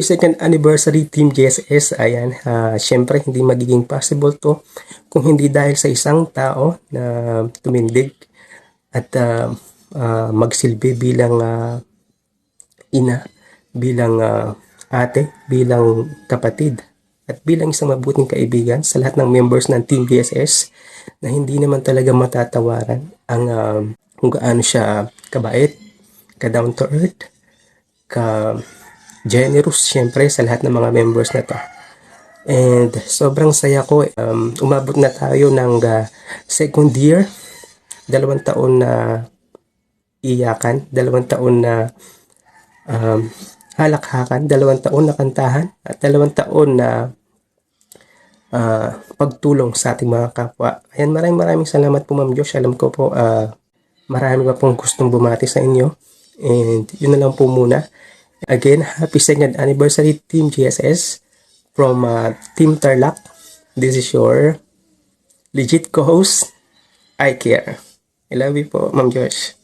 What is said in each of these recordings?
second anniversary Team GSS. Ayan, syempre hindi magiging possible to kung hindi dahil sa isang tao na tumindig at magsilbi bilang ina, bilang ate, bilang kapatid, at bilang isang mabuting kaibigan sa lahat ng members ng Team GSS na hindi naman talaga matatawaran ang kung gaano siya kabait, ka-down to earth, ka-generous syempre sa lahat ng mga members na to. And sobrang saya ko, umabot na tayo ng second year, 2 taon na iyakan, 2 taon na halakhakan, 2 taon na kantahan, at 2 taon na pagtulong sa ating mga kapwa. Ayan, maraming salamat po Ma'am Josh. Alam ko po marami pa pong gustong bumati sa inyo. And yun na lang po muna. Again, happy second anniversary Team GSS from Team Tarlac. This is your legit co-host, I Care. I love you po, Ma'am Josh.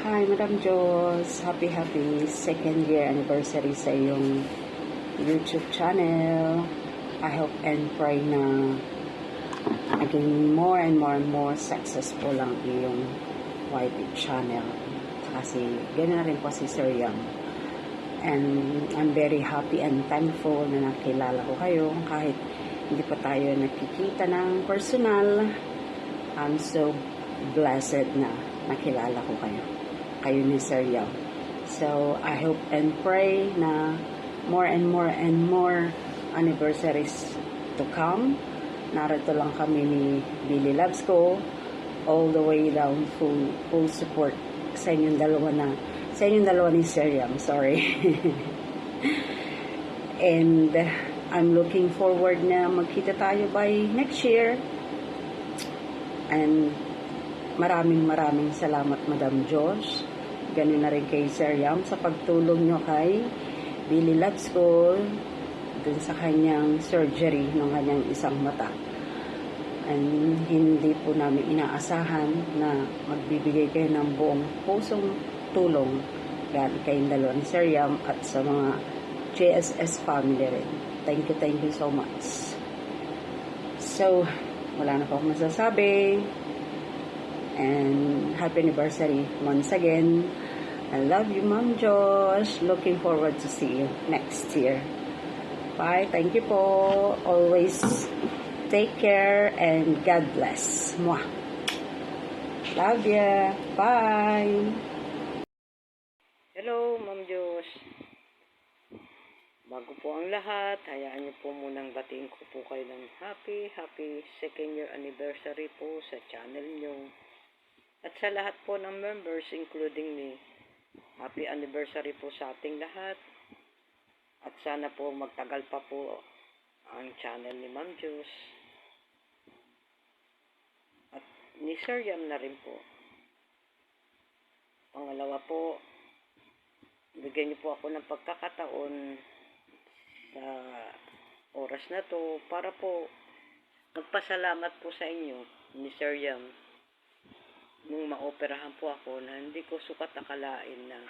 Hi, Madam Jos. Happy second year anniversary sa iyong YouTube channel. I hope and pray na maging more and more successful ang iyong YT channel. Kasi ganoon rin po si Sir Young. And I'm very happy and thankful na nakilala ko kayo kahit hindi pa tayo nakikita ng personal. I'm so blessed na nakilala ko kayo ni Sir Young. So I hope and pray na more and more anniversaries to come. Narito lang kami ni Billy Loves Ko, all the way down, full support sa inyong dalawa ni Sir Young, sorry. And I'm looking forward na magkita tayo by next year. And maraming salamat Madam Josh. Ganun na rin kay Sir Young sa pagtulong nyo kay Billy Loves Ko dun sa kanyang surgery ng kanyang isang mata. And hindi po namin inaasahan na magbibigay kayo ng buong pusong tulong kayong dalawa ni Sir Young at sa mga JSS family rin. Thank you so much. So, wala na po akong masasabi. And happy anniversary once again. I love you, Ma'am Josh. Looking forward to see you next year. Bye. Thank you po. Always take care and God bless. Mwah. Love ya. Bye. Hello, Ma'am Josh. Bago po ang lahat, hayaan niyo po munang batiin ko po kayo ng happy second year anniversary po sa channel niyo. At sa lahat po ng members, including me, happy anniversary po sa ating lahat. At sana po magtagal pa po ang channel ni Ma'am Josh. At ni Sir Yam na rin po. Pangalawa po, bigyan niyo po ako ng pagkakataon sa oras na to para po magpasalamat po sa inyo ni Sir Yam nung maoperahan po ako na hindi ko sukat akalain na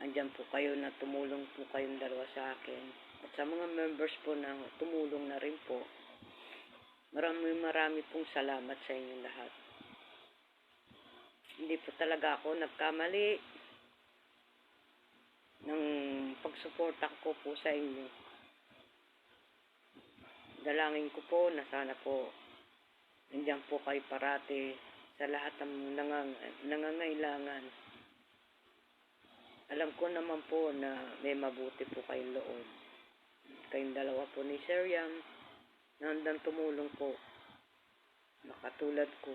andyan po kayo na tumulong po kayong dalawa sa akin at sa mga members po na tumulong na rin po. Marami pong salamat sa inyong lahat. Hindi po talaga ako nagkamali ng pagsuporta ko po sa inyo. Dalangin ko po na sana po nandiyan po kayo parati sa lahat ng nangangailangan. Alam ko naman po na may mabuti po kayong loob. Kayong dalawa po ni Sir Yam na handang tumulong po. Nakatulad ko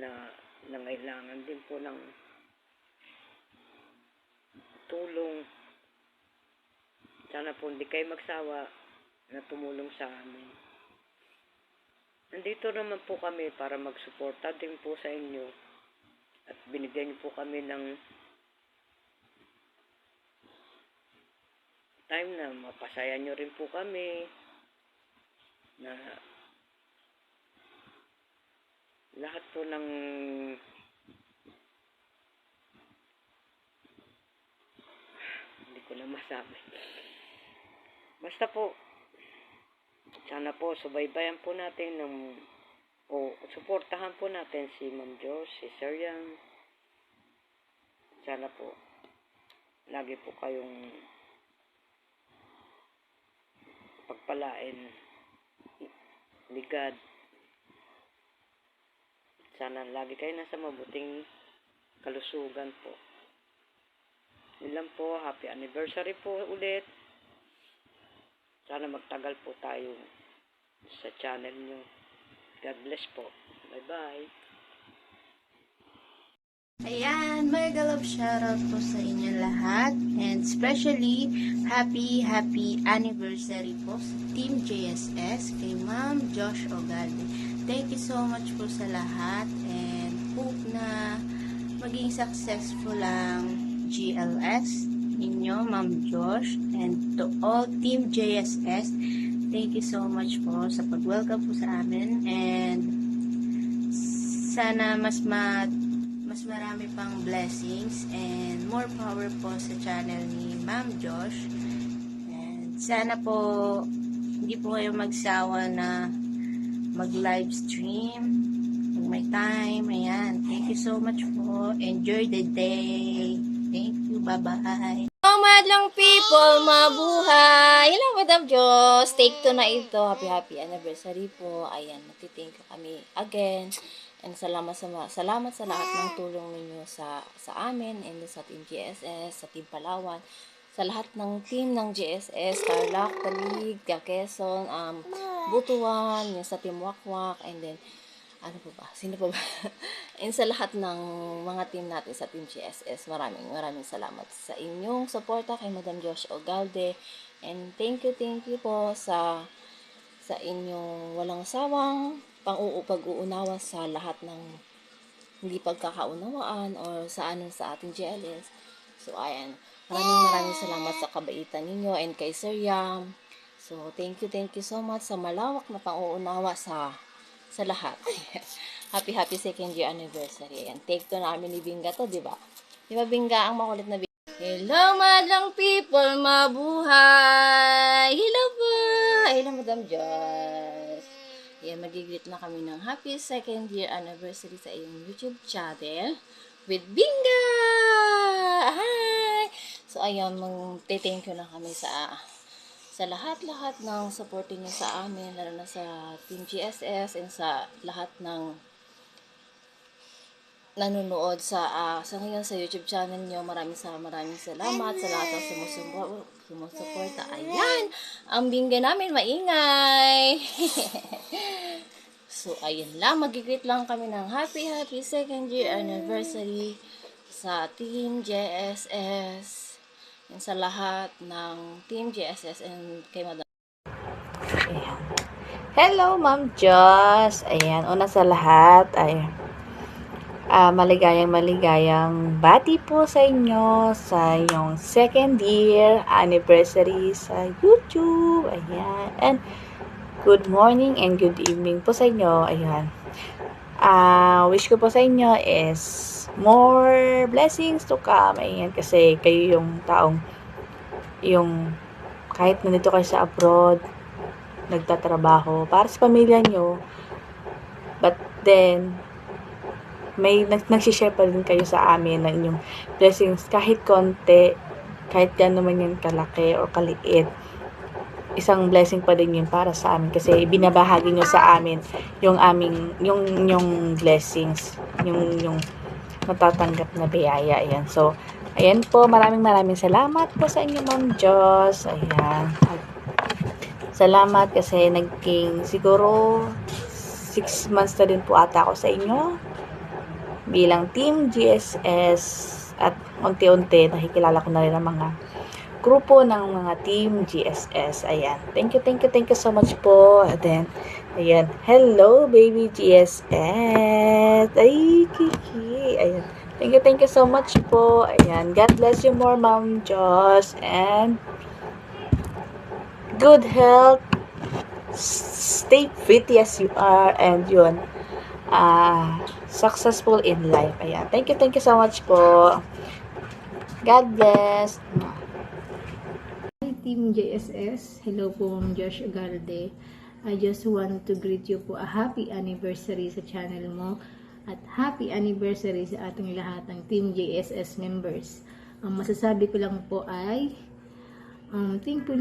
na nangailangan din po ng tulong. Sana po hindi kayo magsawa na tumulong sa amin. Nandito naman po kami para magsuporta din po sa inyo at binigyan niyo po kami ng time na mapasaya niyo rin po kami na lahat po ng ko na masabi. Basta po, sana po subaybayan po natin o suportahan po natin si Ma'am Jos, si Sir Yang. Sana po lagi po kayong pagpalain ni God. Sana lagi kayo nasa mabuting kalusugan po. Yun lang po. Happy anniversary po ulit. Sana magtagal po tayo sa channel nyo. God bless po. Bye-bye. Ayan, mega love shoutout po sa inyo lahat. And especially, happy anniversary po sa Team JSS kay Ma'am Josh Ogalde. Thank you so much po sa lahat and hope na maging successful ang GLS ninyo, Ma'am Josh, and to all Team JSS. Thank you so much po sa pag-welcome po sa amin and sana mas marami pang blessings and more power po sa channel ni Ma'am Josh. And sana po hindi po kayo magsawa na mag-live stream pag may time. Ayan. Thank you so much po. Enjoy the day. Thank you. Bye-bye. Madlang people, mabuhay! Hello, Madam Diyos! Take 2 na ito. Happy anniversary po. Ayan, nagtithank you kami again. And salamat sa lahat ng tulong ninyo sa amin and sa Team GSS, sa Team Palawan, sa lahat ng team ng GSS, Tarlac, Talig, Quezon, Butuan, yung sa Team Wakwak, and then ano pa ba? Sino pa ba? And sa lahat ng mga team natin sa Team GSS, maraming salamat sa inyong suporta kay Madam Josh Ogalde. And thank you po sa inyong walang sawang pag-uunawa sa lahat ng hindi pagkakaunawaan or sa ating GLS. So, ayan. Maraming salamat sa kabaitan ninyo and kay Sir Yam. So, thank you so much sa malawak na pang-uunawa sa lahat. Happy second year anniversary. Ayan, take 2 namin ni Binga to, di ba? Di ba Binga ang makulit na Binga? Hello, madlang people, mabuhay! Hello po! Hello, Madam Joss. Ayan, magigreet na kami ng happy second year anniversary sa iyong YouTube channel with Binga! Hi! So, ayan, mag-thank you na kami sa lahat ng support niyo sa amin, lalo na sa Team GSS and sa lahat ng nanonood sa ngayon sa YouTube channel niyo. Maraming salamat sa lahat ng sumusuporta. Ayan, ang Binga namin maingay. So, ayun lang, mag-greet lang kami ng happy second year anniversary sa Team JSS. And sa lahat ng Team GSS and kay Madam. Ayan. Hello, Ma'am Joss. Ayan, una sa lahat ay maligayang bati po sa inyo sa inyong second year anniversary sa YouTube. Ayan. And good morning and good evening po sa inyo. Ayan. Wish ko po sa inyo is more blessings to come. Ayan, kasi kayo yung taong kahit nandito kayo sa abroad, nagtatrabaho para sa pamilya nyo, but then may nagsishare pa rin kayo sa amin ng inyong blessings kahit konti, kahit gano'n man yan kalaki or kaliit. Isang blessing pa din yun para sa amin kasi binabahagi nyo sa amin yung blessings, yung matatanggap na biyaya. Ayan. So, ayan po, maraming salamat po sa inyo, Ma'am Joss. Ayan. Salamat kasi naging siguro 6 months na din po ata ako sa inyo bilang Team GSS at unti-unti nakikilala ko na rin ang mga grupo ng mga Team GSS. Ayan. Thank you so much po. And then, ayan. Hello, baby GSS. Ay, kiki. Ayan. Thank you so much po. Ayan. God bless you more, Ma'am Joss. And good health. Stay fit as you are. And yun. Successful in life. Ayan. Thank you so much po. God bless. Team JSS. Hello po, Ma'am Josh Agarde. I just want to greet you po a happy anniversary sa channel mo at happy anniversary sa ating lahat ng Team JSS members. Ang masasabi ko lang po ay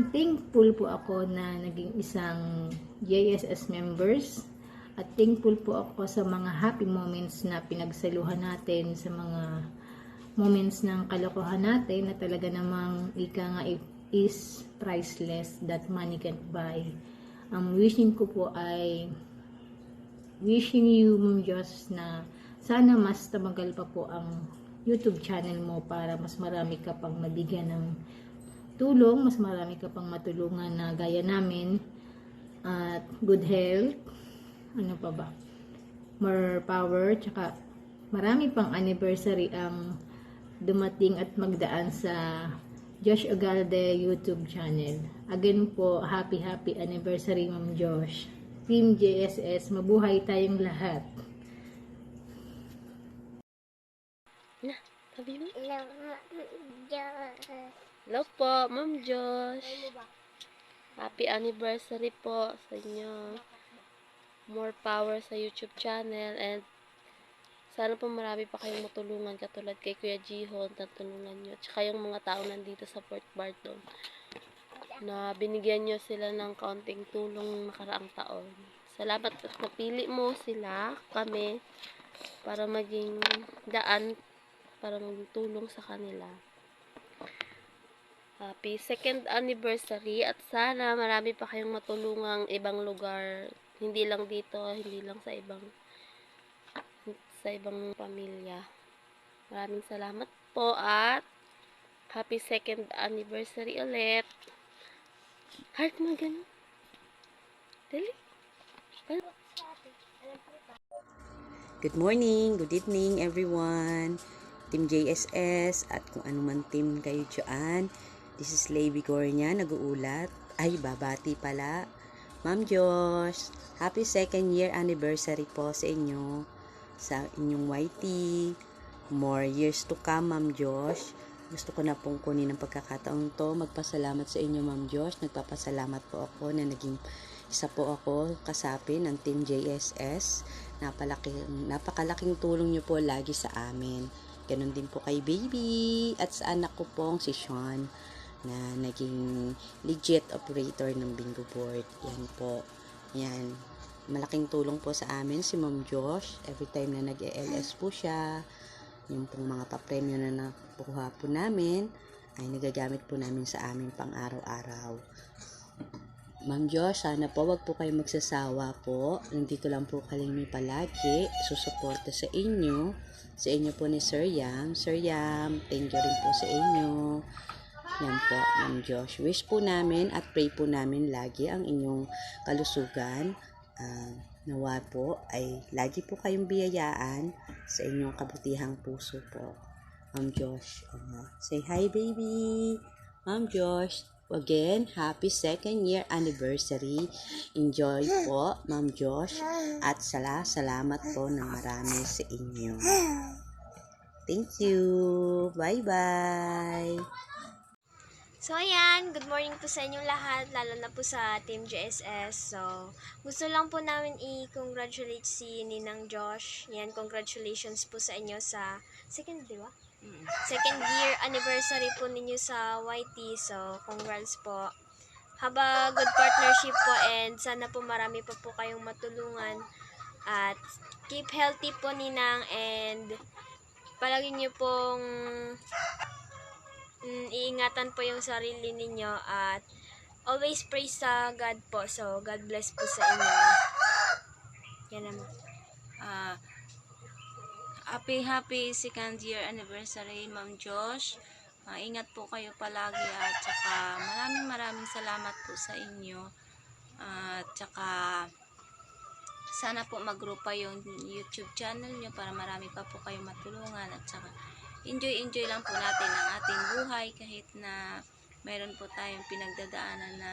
thankful po ako na naging isang JSS members at thankful po ako sa mga happy moments na pinagsaluhan natin, sa mga moments ng kalokohan natin na talaga namang ika nga is priceless that money can't buy. Ang wishing ko po ay wishing you, Ma'am Josh, na sana mas tumagal pa po ang YouTube channel mo para mas marami ka pang mabigyan ng tulong, mas marami ka pang matulungan na gaya namin, at good health, ano pa ba, more power, tsaka marami pang anniversary ang dumating at magdaan sa Josh Agalde YouTube channel. Again po, happy anniversary, Ma'am Josh. Team JSS, mabuhay tayong lahat. Na, sabi mo? Hello, Diyos. Hello po, Ma'am Josh. Happy anniversary po sa inyo. More power sa YouTube channel, and sana po marami pa kayong matulungan katulad kay Kuya Jihon na tulungan nyo. Tsaka yung mga tao nandito sa Fort Barton na binigyan nyo sila ng kaunting tulong nakaraang taon. Salamat at napili mo sila, kami, para maging daan, para maging tulong sa kanila. Happy 2nd anniversary at sana marami pa kayong matulungang ibang lugar. Hindi lang dito, hindi lang sa ibang pamilya. Maraming salamat po at happy 2nd anniversary ulit. Heart mo ganun. Dali. Good morning, good evening everyone. Team JSS at kung ano man team kayo dyan. This is Lady Gornia, nag-uulat. Ay, babati pala. Ma'am Josh, happy 2nd year anniversary po sa inyo. Sa inyong YT. More years to come, Ma'am Josh. Gusto ko na pong kunin ng pagkakataon to. Magpasalamat sa inyo, Ma'am Josh. Nagpapasalamat po ako na naging isa po ako kasapi ng Team JSS. Napakalaking tulong nyo po lagi sa amin. Ganon din po kay baby at sa anak ko pong si Sean na naging legit operator ng bingo board. Yan po. Yan. Malaking tulong po sa amin si Ma'am Josh. Every time na nag-ELS po siya, yung pong mga papremyo na nakuha po namin, ay nagagamit po namin sa amin pang araw-araw. Ma'am Josh, sana po wag po kayo magsasawa po. Nandito lang po kami palagi. Susuporta sa inyo po ni Sir Yam. Sir Yam, thank you rin po sa inyo. Yan po, Ma'am Josh. Wish po namin at pray po namin lagi ang inyong kalusugan. Nawa po ay lagi po kayong biyayaan sa inyong kabutihang puso po. Ma'am Josh, say hi baby. Ma'am Josh, again, happy 2nd year anniversary. Enjoy po, Ma'am Josh, at salamat po ng marami sa inyo. Thank you. Bye-bye. So, ayan, good morning po sa inyong lahat, lalo na po sa Team JSS. So, gusto lang po namin i-congratulate si Ninang Josh. Yan, congratulations po sa inyo sa second, di ba? Second year anniversary po ninyo sa YT. So, congrats po. Haba good partnership po, and sana po marami pa po kayong matulungan. At keep healthy po, Ninang, and palagi nyo pong iingatan po yung sarili ninyo at always pray sa God po. So, God bless po sa inyo. Yan naman. Happy 2nd year anniversary, Ma'am Josh. Ingat po kayo palagi at saka maraming salamat po sa inyo. At saka sana po mag-grow pa yung YouTube channel nyo para marami pa po kayong matulungan, at saka enjoy lang po natin ang ating buhay kahit na mayroon po tayong pinagdadaanan na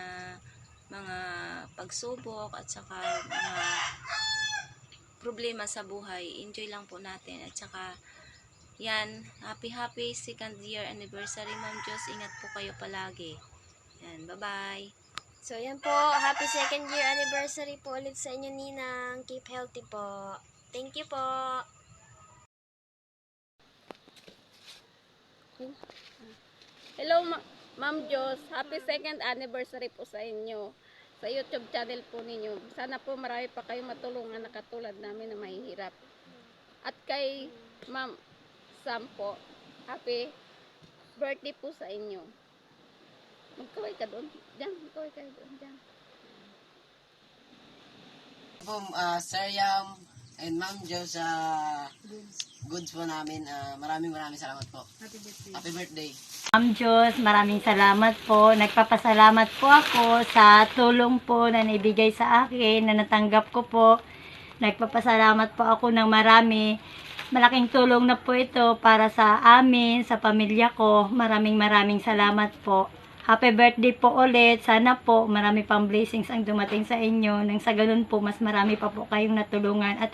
mga pagsubok at saka mga problema sa buhay. Enjoy lang po natin, at saka yan, happy 2nd year anniversary, Ma'am Josh. Ingat po kayo palagi. Yan, bye-bye. So, yan po. Happy 2nd year anniversary po ulit sa inyo, Ninang. Keep healthy po. Thank you po. Hello, Ma'am Jos. Happy 2nd anniversary po sa inyo. Sa YouTube channel po ninyo. Sana po marami pa kayong matulungan na katulad namin na mahihirap. At kay Ma'am Sam po, happy birthday po sa inyo. Magkaway ka doon. Diyan, magkaway ka doon. Diyan. Sir Yam and Ma'am Jo sa goods po namin. Maraming salamat po. Happy birthday. Ma'am Diyos, maraming salamat po. Nagpapasalamat po ako sa tulong po na naibigay sa akin, na natanggap ko po. Nagpapasalamat po ako ng marami. Malaking tulong na po ito para sa amin, sa pamilya ko. Maraming salamat po. Happy birthday po ulit. Sana po marami pang blessings ang dumating sa inyo. Nang sa ganun po, mas marami pa po kayong natulungan. At